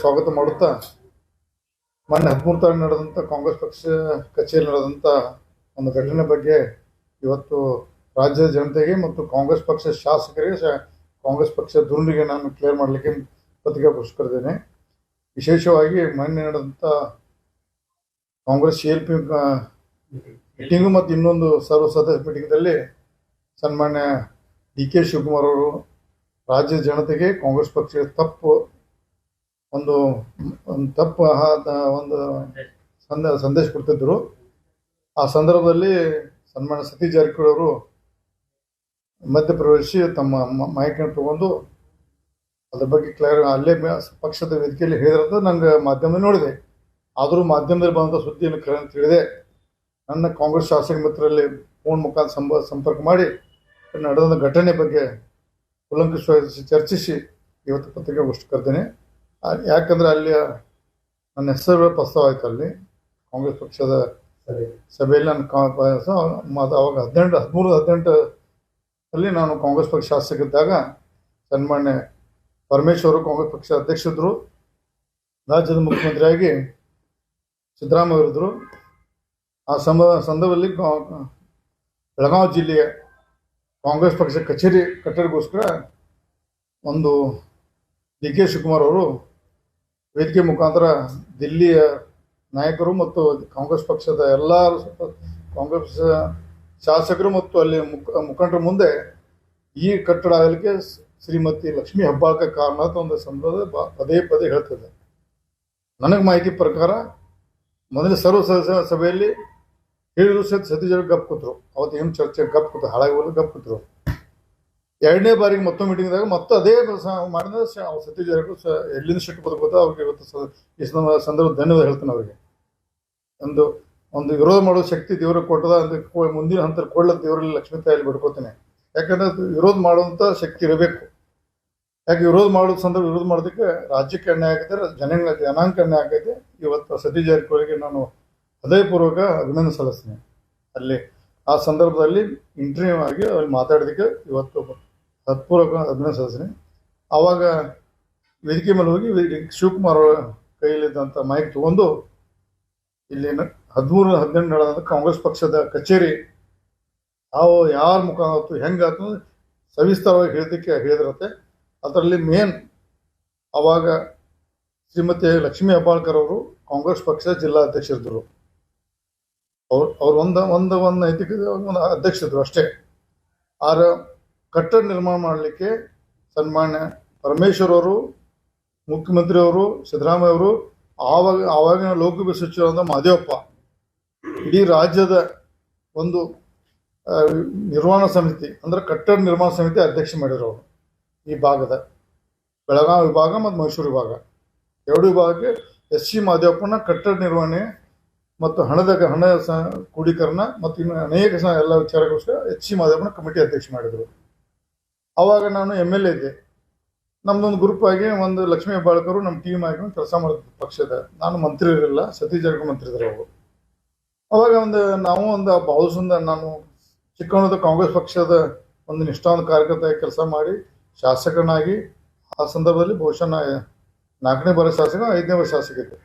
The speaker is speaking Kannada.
ಸ್ವಾಗತ ಮಾಡುತ್ತಾ ಮೊನ್ನೆ 13 ತಾರೀಕು ನಡೆದಂಥ ಕಾಂಗ್ರೆಸ್ ಪಕ್ಷ ಕಚೇರಿ ನಡೆದಂಥ ಒಂದು ಘಟನೆ ಬಗ್ಗೆ ಇವತ್ತು ರಾಜ್ಯದ ಜನತೆಗೆ ಮತ್ತು ಕಾಂಗ್ರೆಸ್ ಪಕ್ಷ ಶಾಸಕರಿಗೆ ಕಾಂಗ್ರೆಸ್ ಪಕ್ಷ ಧುರೀಣರಿಗೆ ನಾನು ಕ್ಲಿಯರ್ ಮಾಡಲಿಕ್ಕೆ ಪತ್ರಿಕಾಗೋಷ್ಠಿಕರಿದ್ದೇನೆ. ವಿಶೇಷವಾಗಿ ಮೊನ್ನೆ ನಡೆದಂಥ ಕಾಂಗ್ರೆಸ್ CLP ಮೀಟಿಂಗು ಮತ್ತು ಇನ್ನೊಂದು ಸರ್ವ ಸದಸ್ಯ ಮೀಟಿಂಗ್ದಲ್ಲಿ ಸನ್ಮಾನ್ಯ DK ಶಿವಕುಮಾರ್ ಅವರು ರಾಜ್ಯದ ಜನತೆಗೆ ಕಾಂಗ್ರೆಸ್ ಪಕ್ಷದ ಒಂದು ಸಂದೇಶ ಕೊಡ್ತಿದ್ರು. ಆ ಸಂದರ್ಭದಲ್ಲಿ ಸನ್ಮಾನ್ಯ ಸತೀಶ್ ಜಾರಕಿಹೊಳಿ ಅವರು ಮಧ್ಯಪ್ರವೇಶಿ ತಮ್ಮ ಮೈಕನ್ನು ತಗೊಂಡು ಅದ್ರ ಬಗ್ಗೆ ಕ್ಲಿಯರ್ ಅಲ್ಲೇ ಪಕ್ಷದ ವೇದಿಕೆಯಲ್ಲಿ ಹೇಳಿದ್ರಂತ ನಂಗೆ ಮಾಧ್ಯಮದಲ್ಲಿ ನೋಡಿದೆ. ಆದರೂ ಮಾಧ್ಯಮದಲ್ಲಿ ಬಂದಂಥ ಸುದ್ದಿಯನ್ನು ತಿಳಿದೆ. ನನ್ನ ಕಾಂಗ್ರೆಸ್ ಶಾಸಕ ಮಿತ್ರರಲ್ಲಿ ಫೋನ್ ಮುಖಾಂತರ ಸಂಪರ್ಕ ಮಾಡಿ ನಡೆದ ಘಟನೆ ಬಗ್ಗೆ ಕೂಲಂಕಷವಾಗಿ ಚರ್ಚಿಸಿ ಇವತ್ತು ಪತ್ರಿಕಾಗೋಷ್ಠಿ ಕರೆದೇನೆ. ಯಾಕಂದರೆ ಅಲ್ಲಿ ನನ್ನ ಹೆಸರು ಪ್ರಸ್ತಾವ ಆಯಿತು. ಅಲ್ಲಿ ಕಾಂಗ್ರೆಸ್ ಪಕ್ಷದ ಸಭೆಯಲ್ಲಿ ನನ್ನ ಅವಾಗ 13-18 ನಾನು ಕಾಂಗ್ರೆಸ್ ಪಕ್ಷ ಶಾಸಕಿದ್ದಾಗ ಸನ್ಮಾನ್ಯ ಪರಮೇಶ್ವರು ಕಾಂಗ್ರೆಸ್ ಪಕ್ಷ ಅಧ್ಯಕ್ಷರಿದ್ದರು. ರಾಜ್ಯದ ಮುಖ್ಯಮಂತ್ರಿಯಾಗಿ ಸಿದ್ದರಾಮಯ್ಯ ಅವರಿದ್ದರು. ಆ ಸಂದರ್ಭದಲ್ಲಿ ಬೆಳಗಾವಿ ಜಿಲ್ಲೆಯ ಕಾಂಗ್ರೆಸ್ ಪಕ್ಷ ಕಚೇರಿ ಕಟ್ಟಡಕ್ಕೋಸ್ಕರ ಒಂದು DK ಶಿವಕುಮಾರ್ ಅವರು ವೇದಿಕೆ ಮುಖಾಂತರ ದಿಲ್ಲಿಯ ನಾಯಕರು ಮತ್ತು ಕಾಂಗ್ರೆಸ್ ಪಕ್ಷದ ಎಲ್ಲ ಕಾಂಗ್ರೆಸ್ ಶಾಸಕರು ಮತ್ತು ಅಲ್ಲಿ ಮುಖಂಡರ ಮುಂದೆ ಈ ಕಟ್ಟಡ ಆಗಲಿಕ್ಕೆ ಶ್ರೀಮತಿ ಲಕ್ಷ್ಮೀ ಹೆಬ್ಬಾಳ್ಕರ್ ಕಾರಣ ಅಂತ ಒಂದು ಸಂದರ್ಭ ಪದೇ ಪದೇ ಹೇಳ್ತಿದೆ. ನನಗೆ ಮಾಹಿತಿ ಪ್ರಕಾರ ಮೊದಲೇ ಸರ್ವ ಸದಸ್ಯ ಸಭೆಯಲ್ಲಿ ಹೇಳಿದ್ರು ಸತೀಶ್ ಜಾರಕಿಹೊಳಿ ಗಪ್ ಕೂತರು. ಅವತ್ತು ಏನು ಚರ್ಚೆ ಗಪ್ ಕೂತು ಹಾಳಾಗಿ ಗಪ್ ಕೂತರು. ಎರಡನೇ ಬಾರಿಗೆ ಮತ್ತೊಂದು ಮೀಟಿಂಗ್ದಾಗ ಮತ್ತೆ ಅದೇ ಮಾಡಿದ್ರೆ ಸತೀಶ್ ಜಾರಕಿಹೊಳಿ ಎಲ್ಲಿಂದ ಸಿಟ್ಟು ಬದುಕೋತ ಅವ್ರಿಗೆ ಇವತ್ತು ಈ ಸಂದರ್ಭ ಧನ್ಯವಾದ ಹೇಳ್ತಾನೆ. ಅವರಿಗೆ ಒಂದು ವಿರೋಧ ಮಾಡೋ ಶಕ್ತಿ ದೇವ್ರಿಗೆ ಕೊಟ್ಟದ ಅಂತ ಮುಂದಿನ ಹಂತ ಕೊಡ್ಲಕ್ಕೆ ದೇವರಲ್ಲಿ ಲಕ್ಷ್ಮೀ ತಾಯಲ್ಲಿ ಬಿಡ್ಕೋತೇನೆ. ಯಾಕಂದ್ರೆ ವಿರೋಧ ಮಾಡುವಂಥ ಶಕ್ತಿ ಇರಬೇಕು. ಯಾಕೆ ವಿರೋಧ ಮಾಡೋ ಸಂದರ್ಭ ವಿರೋಧ ಮಾಡೋದಕ್ಕೆ ರಾಜ್ಯಕ್ಕೆ ಅನ್ಯಾಯ ಆಗೈತೆ, ಜನಾಂಗಕ್ಕೆ ಅನ್ಯಾಯ ಆಗೈತೆ. ಇವತ್ತು ಸತೀಶ್ ಜಾರಕಿಹೊಳಿಗೆ ನಾನು ಹೃದಯಪೂರ್ವಕ ಅಭಿನಂದನೆ ಸಲ್ಲಿಸ್ತೀನಿ. ಅಲ್ಲಿ ಆ ಸಂದರ್ಭದಲ್ಲಿ ಇಂಟರ್ವ್ಯೂ ಆಗಿ ಅಲ್ಲಿ ಮಾತಾಡೋದಕ್ಕೆ ಇವತ್ತು ಹೃತ್ಪೂರ್ವಕ ಅಭಿನಂದನೆ ಸಲ್ಲಿಸ್ತೀನಿ. ಆವಾಗ ವೇದಿಕೆ ಮೇಲೆ ಹೋಗಿ ಶಿವಕುಮಾರ್ ಅವರ ಕೈಯಲ್ಲಿದ್ದಂಥ ಮೈಕ್ ತಗೊಂಡು ಇಲ್ಲಿ 13-18 ನಡೆದಂಥ ಕಾಂಗ್ರೆಸ್ ಪಕ್ಷದ ಕಚೇರಿ ಯಾರ ಮುಖಾಂತರ ಹೆಂಗಾಯ್ತು ಸವಿಸ್ತಾರವಾಗಿ ಹೇಳಿದ್ರತ್ತೆ. ಅದರಲ್ಲಿ ಮೇನ್ ಆವಾಗ ಶ್ರೀಮತಿ ಲಕ್ಷ್ಮೀ ಹೆಬ್ಬಾಳ್ಕರ್ ಅವರು ಕಾಂಗ್ರೆಸ್ ಪಕ್ಷದ ಜಿಲ್ಲಾಧ್ಯಕ್ಷರಿದ್ದರು. ಅವ್ರು ಒಂದು ನೈತಿಕ ಅಧ್ಯಕ್ಷರಿದ್ರು ಅಷ್ಟೇ. ಆರ ಕಟ್ಟಡ ನಿರ್ಮಾಣ ಮಾಡಲಿಕ್ಕೆ ಸನ್ಮಾನ್ಯ ಪರಮೇಶ್ವರ್ ಅವರು, ಮುಖ್ಯಮಂತ್ರಿ ಅವರು, ಸಿದ್ದರಾಮಯ್ಯ ಅವರು, ಆವಾಗಿನ ಲೋಕೋಪಯೋಗಿ ಸಚಿವರಾದ ಮಹದೇವಪ್ಪ, ಇಡೀ ರಾಜ್ಯದ ಒಂದು ನಿರ್ವಹಣಾ ಸಮಿತಿ ಅಂದರೆ ಕಟ್ಟಡ ನಿರ್ಮಾಣ ಸಮಿತಿ ಅಧ್ಯಕ್ಷ ಮಾಡಿದ್ರು ಅವರು. ಈ ಭಾಗದ ಬೆಳಗಾವಿ ವಿಭಾಗ ಮತ್ತು ಮೈಸೂರು ವಿಭಾಗ ಎರಡು ವಿಭಾಗಕ್ಕೆ SC ಮಹದೇವಪ್ಪನ ಕಟ್ಟಡ ನಿರ್ವಹಣೆ ಮತ್ತು ಹಣ ಕ್ರೋಢೀಕರಣ ಮತ್ತು ಇನ್ನು ಅನೇಕ ಎಲ್ಲ ವಿಚಾರಗೋಸ್ಕರ SC ಮಹದೇವಪ್ಪನ ಕಮಿಟಿ ಅಧ್ಯಕ್ಷ ಮಾಡಿದರು. ಆವಾಗ ನಾನು MLA ಇದ್ದೆ. ನಮ್ದೊಂದು ಗ್ರೂಪ್ ಆಗಿ ಒಂದು ಲಕ್ಷ್ಮೀ ಹೆಬ್ಬಾಳ್ಕರು ನಮ್ಮ ಟೀಮ್ ಆಗಿ ಕೆಲಸ ಮಾಡಿದ್ರು ಪಕ್ಷದ. ನಾನು ಮಂತ್ರಿ ಇರಲಿಲ್ಲ, ಸತೀಶ್ ಜಾರಕಿಹೊಳಿ ಮಂತ್ರಿ ಇದ್ರು ಅವರು. ಅವಾಗ ನಾವು ನಾನು ಚಿಕ್ಕವನದ ಕಾಂಗ್ರೆಸ್ ಪಕ್ಷದ ಒಂದು ನಿಷ್ಠಾವಂತ ಕಾರ್ಯಕರ್ತ ಕೆಲಸ ಮಾಡಿ ಶಾಸಕನಾಗಿ ಆ ಸಂದರ್ಭದಲ್ಲಿ ಬಹುಶಃ 4ನೇ ಬಾರಿ ಶಾಸಕ, 5ನೇ ಬಾರಿ ಶಾಸಕ ಇದ್ದೆ.